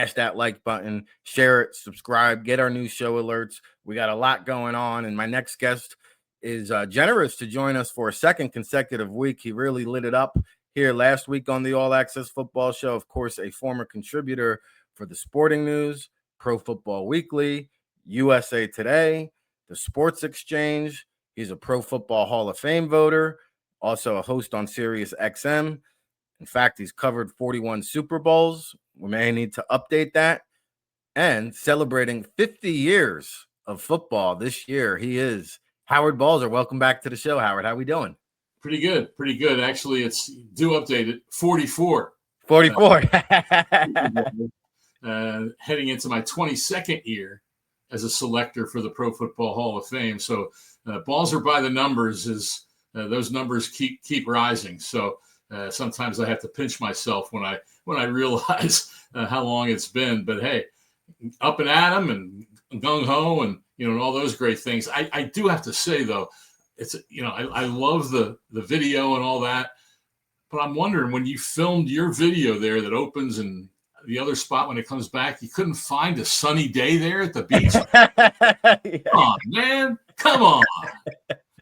smash that like button, share it, subscribe, get our new show alerts. We got a lot going on. And my next guest is generous to join us for a second consecutive week. He really lit it up here last week on the All Access Football Show. Of course, a former contributor for the Sporting News, Pro Football Weekly, USA Today, the Sports Exchange. He's a Pro Football Hall of Fame voter, also a host on Sirius XM. In fact, he's covered 41 Super Bowls. We may need to update that. And celebrating 50 years of football this year, he is Howard Balzer. Welcome back to the show, Howard. How we doing? Pretty good. Pretty good. Actually, it's due updated 44. 44. Heading into my 22nd year as a selector for the Pro Football Hall of Fame. So Balzer by the numbers is those numbers keep rising. So sometimes I have to pinch myself when I realize how long it's been. But hey, up and at 'em and gung ho and and all those great things. I do have to say though, it's I love the video and all that, but I'm wondering when you filmed your video there that opens and the other spot when it comes back, you couldn't find a sunny day there at the beach. Come on, man, come on.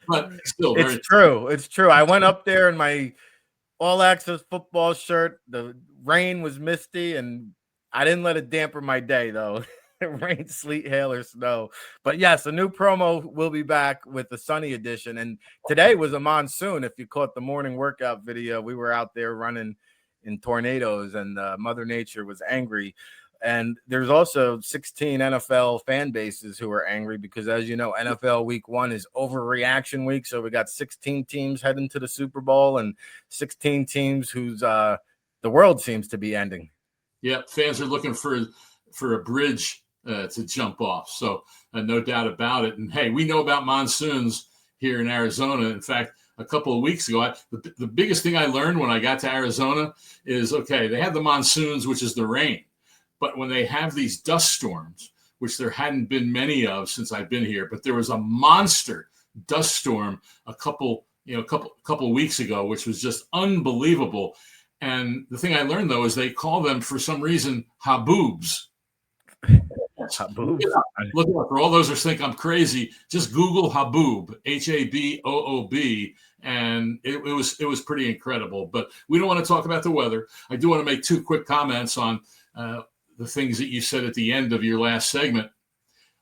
But still, it's true. It's true. I went up there in my All Access football shirt. The rain was misty, and I didn't let it dampen my day, though. Rain, sleet, hail, or snow. But yes, a new promo will be back with the sunny edition. And today was a monsoon. If you caught the morning workout video, we were out there running in tornadoes, and Mother Nature was angry. And there's also 16 NFL fan bases who are angry because, as you know, NFL Week 1 is overreaction week. So we got 16 teams heading to the Super Bowl and 16 teams whose the world seems to be ending. Yeah, fans are looking for a bridge to jump off. So no doubt about it. And hey, we know about monsoons here in Arizona. In fact, a couple of weeks ago, the biggest thing I learned when I got to Arizona is, okay, they have the monsoons, which is the rain. But when they have these dust storms, which there hadn't been many of since I've been here, but there was a monster dust storm a couple of weeks ago, which was just unbelievable. And the thing I learned, though, is they call them, for some reason, haboobs. Haboob. Look up. For all those who think I'm crazy, just Google haboob, Haboob, and it was pretty incredible. But we don't want to talk about the weather. I do want to make two quick comments on the things that you said at the end of your last segment.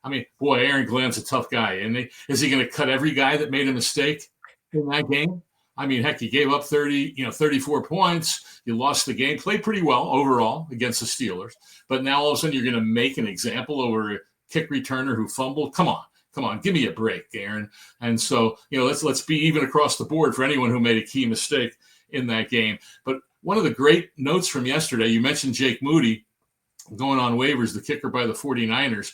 I mean, boy, Aaron Glenn's a tough guy, and is he going to cut every guy that made a mistake in that game? I mean, heck, you gave up 34 points. You lost the game, played pretty well overall against the Steelers. But now all of a sudden you're going to make an example over a kick returner who fumbled. Come on, give me a break, Aaron. And so, let's be even across the board for anyone who made a key mistake in that game. But one of the great notes from yesterday, you mentioned Jake Moody going on waivers, the kicker by the 49ers.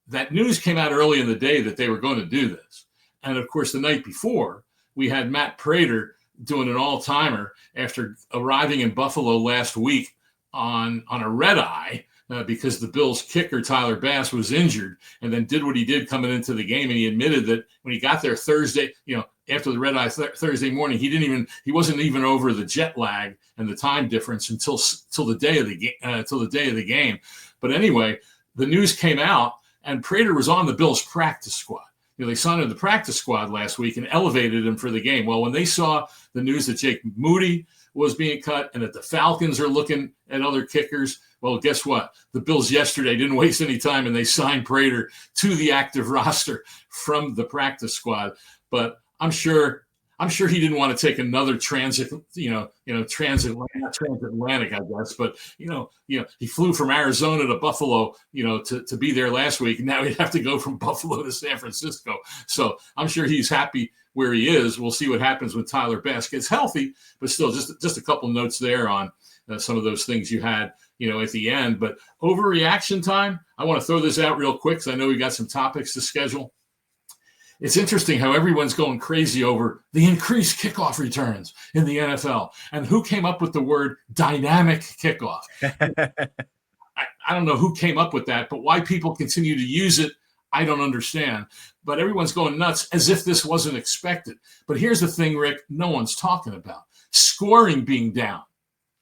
That news came out early in the day that they were going to do this. And of course, the night before, we had Matt Prater doing an all-timer after arriving in Buffalo last week on a red eye because the Bills kicker, Tyler Bass, was injured and then did what he did coming into the game. And he admitted that when he got there Thursday, after the red eye Thursday morning, he wasn't even over the jet lag and the time difference until the day of the game. But anyway, the news came out and Prater was on the Bills practice squad. They signed him to the practice squad last week and elevated him for the game. Well, when they saw the news that Jake Moody was being cut and that the Falcons are looking at other kickers, well, guess what? The Bills yesterday didn't waste any time and they signed Prater to the active roster from the practice squad. But I'm sure he didn't want to take another transatlantic, I guess. But he flew from Arizona to Buffalo, to be there last week. Now he'd have to go from Buffalo to San Francisco. So I'm sure he's happy where he is. We'll see what happens when Tyler Bass gets healthy. But still, just a couple notes there on some of those things you had, at the end. But overreaction time. I want to throw this out real quick because I know we got some topics to schedule. It's interesting how everyone's going crazy over the increased kickoff returns in the NFL and who came up with the word dynamic kickoff. I don't know who came up with that, but why people continue to use it, I don't understand. But everyone's going nuts as if this wasn't expected. But here's the thing, Rick, no one's talking about. Scoring being down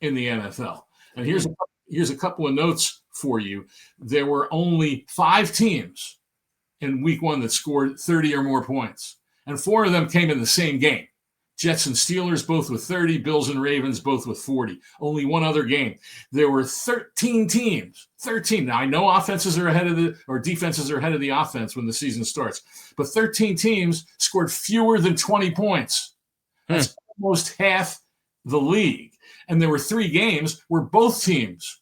in the NFL. And here's a couple of notes for you. There were only 5 teams in week 1 that scored 30 or more points, and 4 of them came in the same game. Jets and Steelers both with 30, Bills and Ravens both with 40. Only one other game. There were 13 teams. 13. Now I know offenses are ahead of defenses are ahead of the offense when the season starts, but 13 teams scored fewer than 20 points. That's almost half the league. And there were 3 games where both teams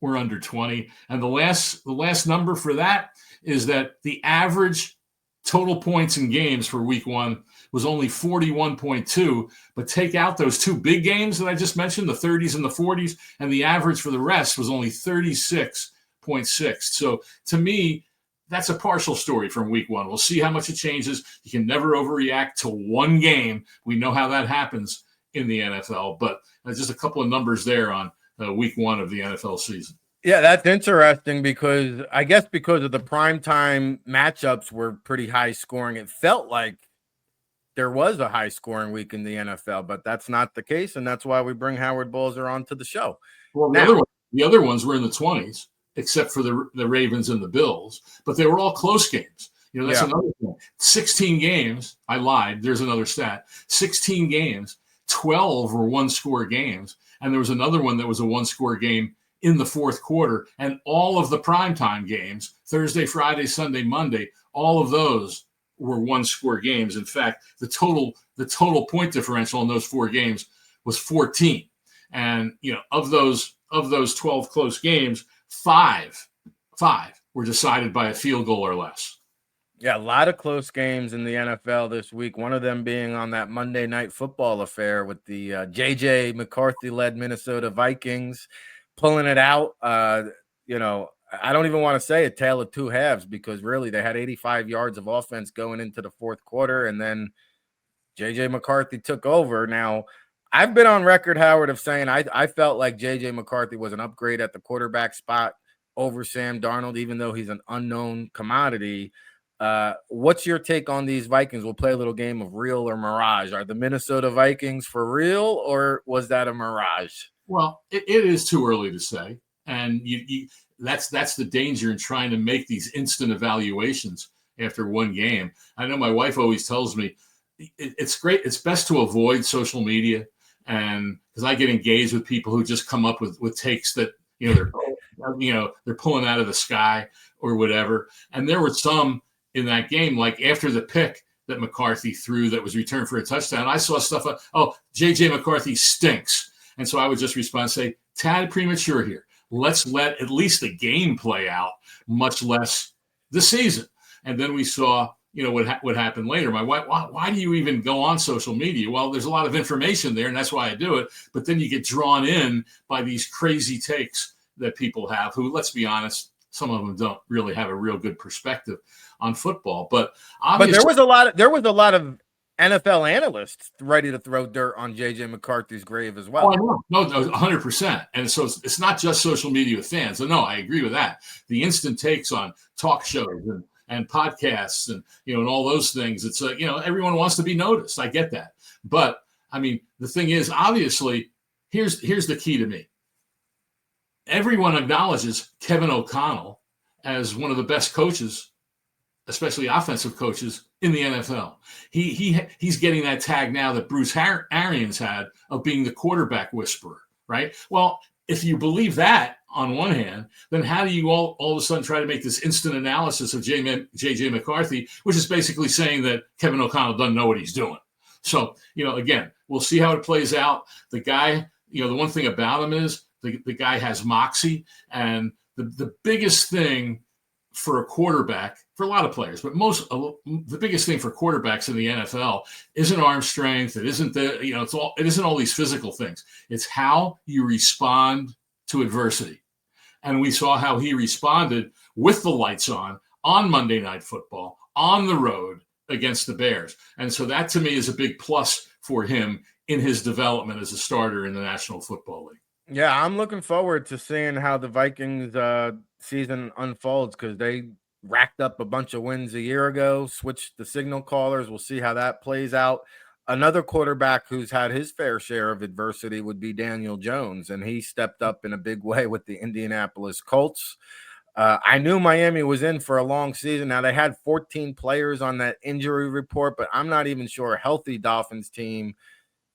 were under 20. And the last number for that is that the average total points in games for week 1 was only 41.2, but take out those 2 big games that I just mentioned, the 30s and the 40s, and the average for the rest was only 36.6. So to me, that's a partial story from week 1. We'll see how much it changes. You can never overreact to one game. We know how that happens in the NFL, but just a couple of numbers there on week 1 of the NFL season. Yeah, that's interesting because I guess because of the primetime matchups were pretty high scoring, it felt like there was a high scoring week in the NFL, but that's not the case. And that's why we bring Howard Balzer onto the show. Well, the other ones were in the 20s, except for the Ravens and the Bills, but they were all close games. That's another thing. 16 games. I lied. There's another stat. 16 games, 12 were 1-score games. And there was another one that was a 1-score game in the fourth quarter, and all of the primetime games, Thursday, Friday, Sunday, Monday, all of those were 1-score games. In fact, the total point differential in those 4 games was 14. And of those 12 close games, 5 were decided by a field goal or less. Yeah, a lot of close games in the NFL this week. One of them being on that Monday Night Football affair with the J.J. McCarthy-led Minnesota Vikings pulling it out. I don't even want to say a tale of 2 halves because really they had 85 yards of offense going into the fourth quarter, and then J.J. McCarthy took over. Now, I've been on record, Howard, of saying I felt like J.J. McCarthy was an upgrade at the quarterback spot over Sam Darnold, even though he's an unknown commodity. What's your take on these Vikings? We'll play a little game of real or mirage. Are the Minnesota Vikings for real, or was that a mirage? Well, it is too early to say, and that's the danger in trying to make these instant evaluations after one game. I know my wife always tells me it's great. It's best to avoid social media, and because I get engaged with people who just come up with takes that they're pulling out of the sky or whatever. And there were some in that game, like after the pick that McCarthy threw that was returned for a touchdown, I saw stuff like, J.J. McCarthy stinks. And so I would just respond and say, tad premature here. Let's let at least the game play out, much less the season. And then we saw, what happened later. My wife, why do you even go on social media? Well, there's a lot of information there, and that's why I do it. But then you get drawn in by these crazy takes that people have who, let's be honest, some of them don't really have a real good perspective on football. But there was a lot of NFL analysts ready to throw dirt on J.J. McCarthy's grave as well. Oh, no, 100%. And so it's not just social media with fans. So no, I agree with that. The instant takes on talk shows and podcasts and and all those things. It's everyone wants to be noticed. I get that. But I mean, the thing is, obviously, here's the key to me. Everyone acknowledges Kevin O'Connell as one of the best coaches, especially offensive coaches in the NFL. He's getting that tag now that Bruce Arians had of being the quarterback whisperer, right? Well, if you believe that on one hand, then how do you all of a sudden try to make this instant analysis of J.J. McCarthy, which is basically saying that Kevin O'Connell doesn't know what he's doing? So, again, we'll see how it plays out. The guy, the one thing about him is the guy has moxie, and the biggest thing for a quarterback, for a lot of players, but the biggest thing for quarterbacks in the NFL isn't arm strength. It isn't it isn't all these physical things. It's how you respond to adversity. And we saw how he responded with the lights on Monday Night Football, on the road against the Bears. And so that to me is a big plus for him in his development as a starter in the National Football League. Yeah, I'm looking forward to seeing how the Vikings season unfolds because they racked up a bunch of wins a year ago, switched the signal callers. We'll see how that plays out. Another quarterback who's had his fair share of adversity would be Daniel Jones, and he stepped up in a big way with the Indianapolis Colts. I knew Miami was in for a long season. Now, they had 14 players on that injury report, but I'm not even sure a healthy Dolphins team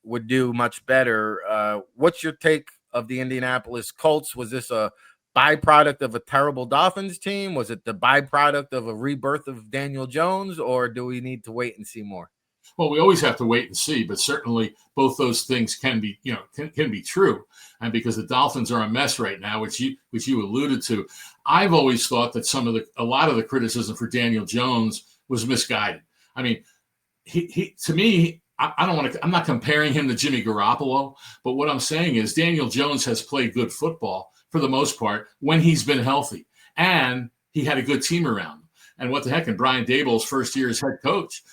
would do much better. What's your take of the Indianapolis Colts? Was this a byproduct of a terrible Dolphins team? Was it the byproduct of a rebirth of Daniel Jones, or do we need to wait and see more? Well, we always have to wait and see, but certainly both those things can be, can be true. And because the Dolphins are a mess right now, which you alluded to, I've always thought that a lot of the criticism for Daniel Jones was misguided. I mean, he to me, I'm not comparing him to Jimmy Garoppolo, but what I'm saying is Daniel Jones has played good football for the most part when he's been healthy, and he had a good team around him. And what the heck? And Brian Daboll's first year as head coach,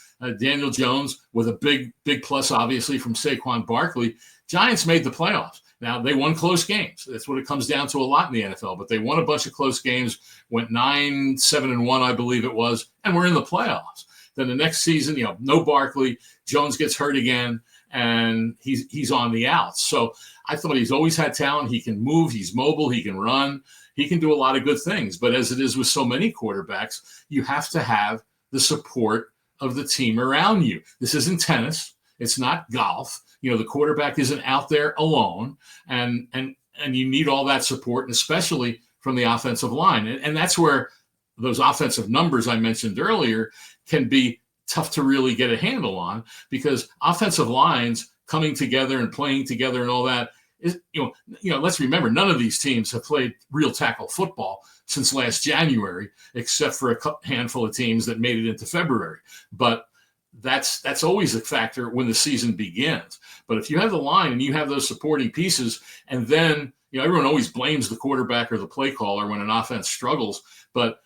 Daniel Jones with a big plus, obviously, from Saquon Barkley. Giants made the playoffs. Now, they won close games. That's what it comes down to a lot in the NFL. But they won a bunch of close games, went 9-7-1, I believe it was, and we're in the playoffs. Then the next season, no Barkley. Jones gets hurt again, and he's on the outs. So I thought he's always had talent. He can move. He's mobile. He can run. He can do a lot of good things. But as it is with so many quarterbacks, you have to have the support of the team around you. This isn't tennis. It's not golf. The quarterback isn't out there alone, and you need all that support, and especially from the offensive line. And that's where those offensive numbers I mentioned earlier can be tough to really get a handle on, because offensive lines coming together and playing together and all that is, let's remember, none of these teams have played real tackle football since last January, except for a handful of teams that made it into February. But that's always a factor when the season begins. But if you have the line and you have those supporting pieces, and then, everyone always blames the quarterback or the play caller when an offense struggles, but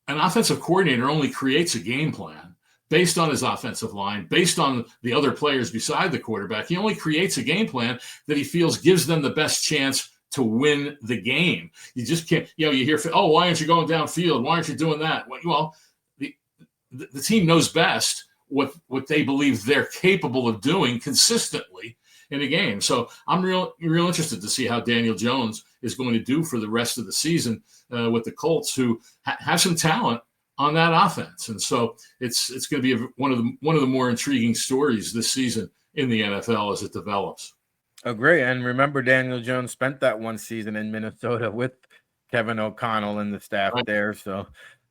an offensive coordinator only creates a game plan based on his offensive line, based on the other players beside the quarterback. He only creates a game plan that he feels gives them the best chance to win the game. You just can't, you hear, oh, why aren't you going downfield? Why aren't you doing that? Well, the team knows best what they believe they're capable of doing consistently in a game. So I'm real interested to see how Daniel Jones is going to do for the rest of the season with the Colts, who have some talent on that offense. And so it's going to be one of the more intriguing stories this season in the NFL as it develops. Agree. And remember, Daniel Jones spent that one season in Minnesota with Kevin O'Connell and the staff there. So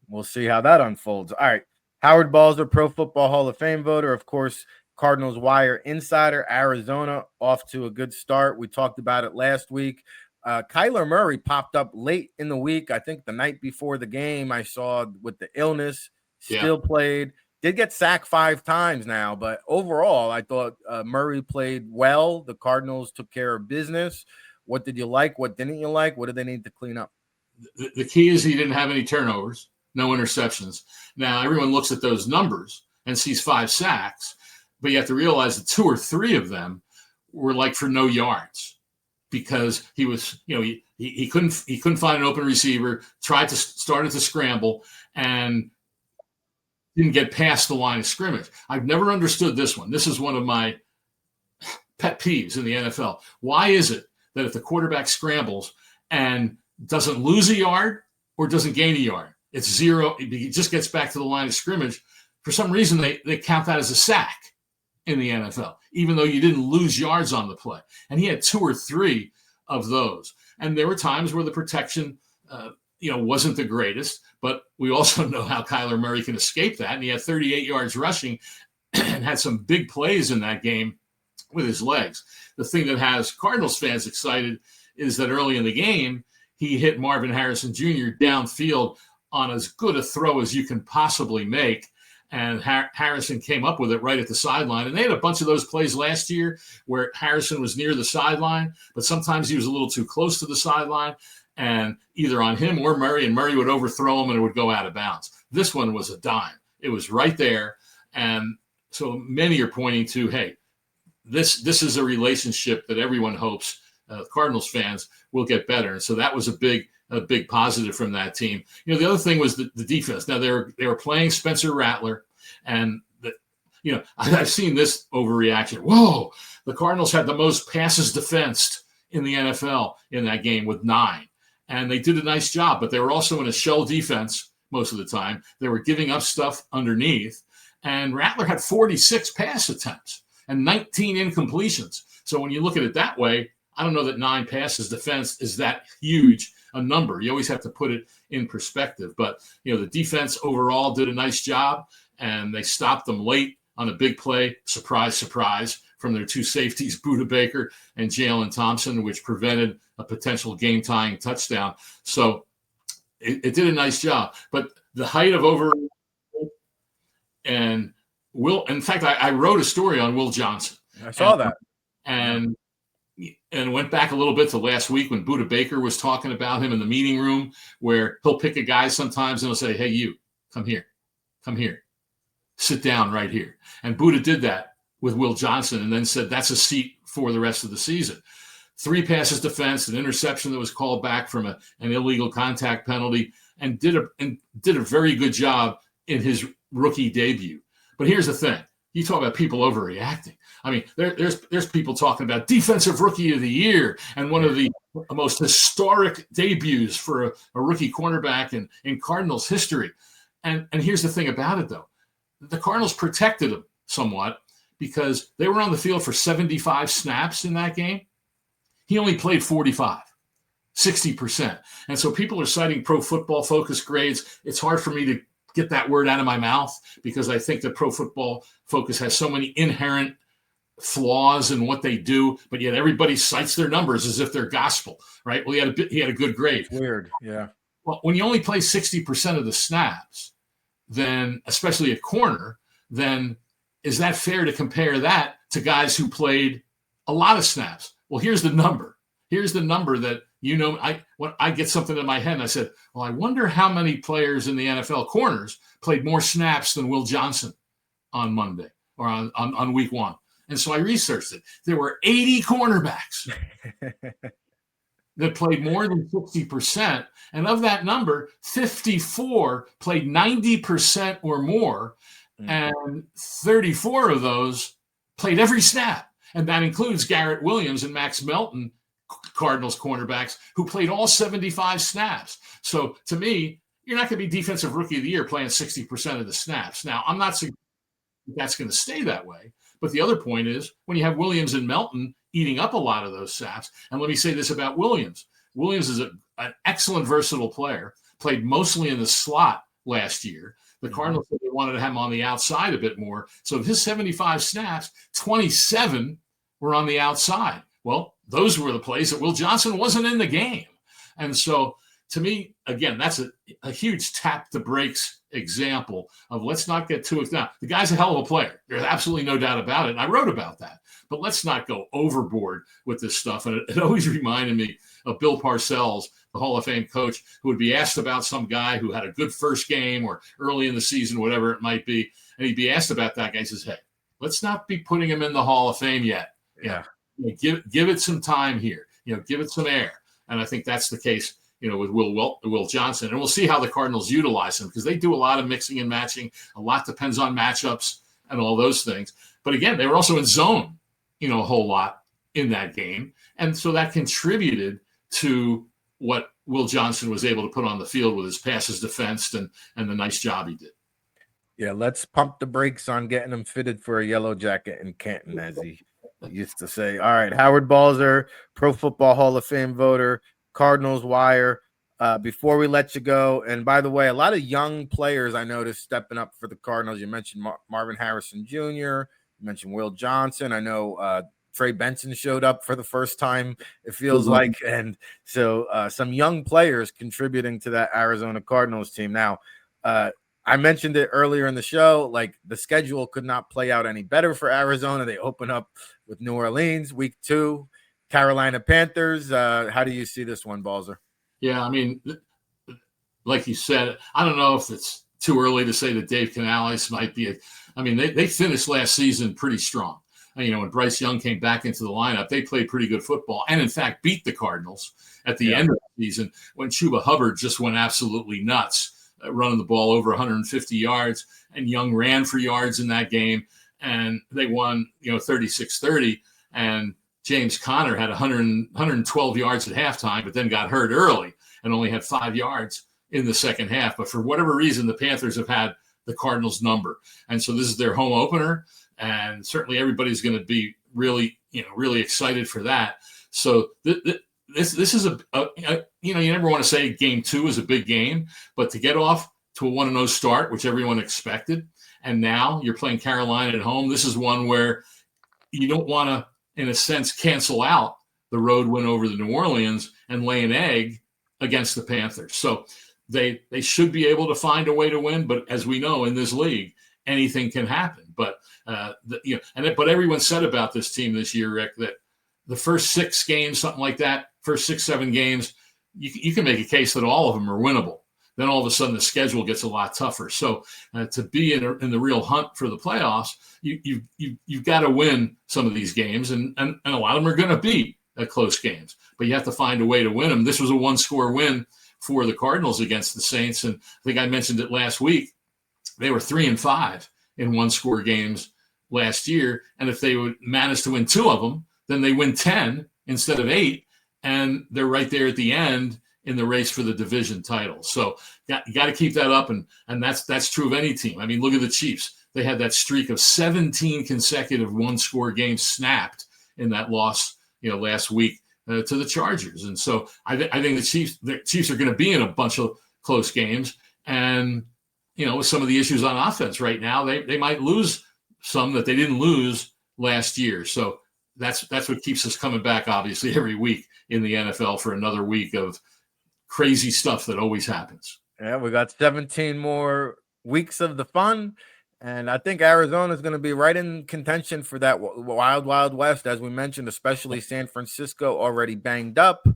we'll see how that unfolds. All right. Howard Balzer, Pro Football Hall of Fame voter, of course, Cardinals Wire insider. Arizona off to a good start. We talked about it last week. Kyler Murray popped up late in the week. I think the night before the game, I saw with the illness, still played. Did get sacked 5 times now, but overall, I thought Murray played well. The Cardinals took care of business. What did you like? What didn't you like? What do they need to clean up? The key is he didn't have any turnovers, no interceptions. Now, everyone looks at those numbers and sees 5 sacks, but you have to realize that 2 or 3 of them were like for no yards, because he was, he couldn't find an open receiver, started to scramble, and didn't get past the line of scrimmage. I've never understood this one. This is one of my pet peeves in the NFL. Why is it that if the quarterback scrambles and doesn't lose a yard or doesn't gain a yard, it's 0, it just gets back to the line of scrimmage? For some reason, they count that as a sack in the NFL, even though you didn't lose yards on the play. And he had 2 or 3 of those. And there were times where the protection, wasn't the greatest, but we also know how Kyler Murray can escape that. And he had 38 yards rushing and had some big plays in that game with his legs. The thing that has Cardinals fans excited is that early in the game, he hit Marvin Harrison Jr. downfield on as good a throw as you can possibly make. And Harrison came up with it right at the sideline. And they had a bunch of those plays last year where Harrison was near the sideline, but sometimes he was a little too close to the sideline, and either on him or Murray, and Murray would overthrow him and it would go out of bounds. This one was a dime. It was right there. And so many are pointing to, hey, this is a relationship that everyone hopes Cardinals fans will get better. And so that was a big positive from that team. The other thing was the defense. Now they were playing Spencer Rattler, and I've seen this overreaction. Whoa, the Cardinals had the most passes defensed in the NFL in that game with 9. And they did a nice job, but they were also in a shell defense most of the time. They were giving up stuff underneath. And Rattler had 46 pass attempts and 19 incompletions. So when you look at it that way, I don't know that 9 passes defense is that huge a number. You always have to put it in perspective. But, the defense overall did a nice job, and they stopped them late on a big play. Surprise, surprise, from their 2 safeties, Budda Baker and Jalen Thompson, which prevented a potential game-tying touchdown. So it did a nice job. But the height of and in fact, I wrote a story on Will Johnson. I saw that. And went back a little bit to last week when Budda Baker was talking about him in the meeting room, where he'll pick a guy sometimes and he'll say, hey, you, come here, sit down right here. And Budda did that with Will Johnson and then said, that's a seat for the rest of the season. 3 passes defense, an interception that was called back from an illegal contact penalty, and did a very good job in his rookie debut. But here's the thing. You talk about people overreacting. I mean, there's people talking about defensive rookie of the year and one of the most historic debuts for a rookie cornerback in Cardinals history. And here's the thing about it, though. The Cardinals protected him somewhat because they were on the field for 75 snaps in that game. He only played 45, 60%. And so people are citing Pro Football Focus grades. It's hard for me to get that word out of my mouth because I think that Pro Football Focus has so many inherent flaws in what they do, but yet everybody cites their numbers as if they're gospel, right? Well, he had a good grade. Weird, yeah. Well, when you only play 60% of the snaps, then especially at corner, then is that fair to compare that to guys who played a lot of snaps? Well, here's the number. Here's the number that when I get something in my head and I said, well, I wonder how many players in the NFL corners played more snaps than Will Johnson on Monday or on week 1. And so I researched it. There were 80 cornerbacks that played more than 60%. And of that number, 54 played 90% or more. And 34 of those played every snap. And that includes Garrett Williams and Max Melton, Cardinals cornerbacks, who played all 75 snaps. So to me, you're not going to be defensive rookie of the year playing 60% of the snaps. Now, I'm not suggesting that's going to stay that way. But the other point is when you have Williams and Melton eating up a lot of those snaps, and let me say this about Williams. Williams is an excellent versatile player, played mostly in the slot last year. The Cardinals said they wanted to have him on the outside a bit more. So of his 75 snaps, 27 were on the outside. Well, those were the plays that Will Johnson wasn't in the game. And so to me, again, that's a huge tap the brakes example of let's not get too now. The guy's a hell of a player. There's absolutely no doubt about it. And I wrote about that. But let's not go overboard with this stuff. And it always reminded me of Bill Parcells, the Hall of Fame coach, who would be asked about some guy who had a good first game or early in the season, whatever it might be. And he'd be asked about that guy. He says, hey, let's not be putting him in the Hall of Fame yet. Yeah. Give it some time here. Give it some air. And I think that's the case, with Will Johnson. And we'll see how the Cardinals utilize him because they do a lot of mixing and matching. A lot depends on matchups and all those things. But again, they were also in zone, a whole lot in that game. And so that contributed to what Will Johnson was able to put on the field with his passes defensed and the nice job he did. Yeah, let's pump the brakes on getting him fitted for a yellow jacket in Canton, as he used to say. All right, Howard Balzer, Pro Football Hall of Fame voter, Cardinals Wire. Before we let you go, and by the way, a lot of young players I noticed stepping up for the Cardinals. You mentioned Marvin Harrison Jr., you mentioned Will Johnson. I know Trey Benson showed up for the first time, it feels like. And so some young players contributing to that Arizona Cardinals team. Now, I mentioned it earlier in the show, like the schedule could not play out any better for Arizona. They open up with New Orleans, week 2, Carolina Panthers. How do you see this one, Balzer? Yeah, I mean, like you said, I don't know if it's too early to say that Dave Canales might be they finished last season pretty strong. When Bryce Young came back into the lineup, they played pretty good football and, in fact, beat the Cardinals at the end of the season when Chuba Hubbard just went absolutely nuts, running the ball over 150 yards, and Young ran for yards in that game. and they won, 36-30. And James Conner had 112 yards at halftime, but then got hurt early and only had 5 yards in the second half. But for whatever reason, the Panthers have had the Cardinals number. And so this is their home opener. And certainly everybody's going to be really excited for that. So this is you never want to say game 2 is a big game, but to get off to a 1-0 start, which everyone expected, and now you're playing Carolina at home, this is one where you don't want to, in a sense, cancel out the road win over the New Orleans and lay an egg against the Panthers. So they should be able to find a way to win, but as we know in this league, anything can happen. But but everyone said about this team this year, Rick, that the first 6 games, something like that, first 6-7 games, you can make a case that all of them are winnable. Then all of a sudden the schedule gets a lot tougher. So to be in the real hunt for the playoffs, you've got to win some of these games, and a lot of them are going to be close games. But you have to find a way to win them. This was a 1-score win for the Cardinals against the Saints, and I think I mentioned it last week. They were 3-5 in 1-score games last year, and if they would manage to win 2 of them, then they win 10 instead of 8, and they're right there at the end in the race for the division title. So you got to keep that up, and that's true of any team. I mean, look at the Chiefs. They had that streak of 17 consecutive 1-score games snapped in that loss, last week to the Chargers. And so I think the Chiefs are going to be in a bunch of close games, and with some of the issues on offense right now, they might lose some that they didn't lose last year. So that's what keeps us coming back, obviously, every week in the NFL for another week of crazy stuff that always happens. Yeah, we got 17 more weeks of the fun, and I think Arizona is going to be right in contention for that wild, wild west, as we mentioned, especially San Francisco already banged up,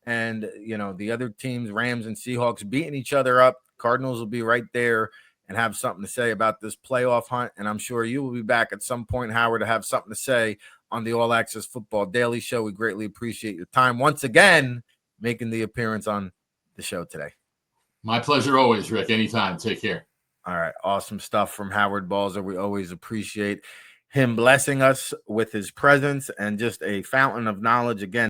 and the other teams, Rams and Seahawks, beating each other up. Cardinals will be right there and have something to say about this playoff hunt, and I'm sure you will be back at some point, Howard, to have something to say on the All Access Football Daily Show. We greatly appreciate your time once again making the appearance on the show today. My pleasure always, Rick. Anytime. Take care. All right. Awesome stuff from Howard Balzer. We always appreciate him blessing us with his presence and just a fountain of knowledge. Again,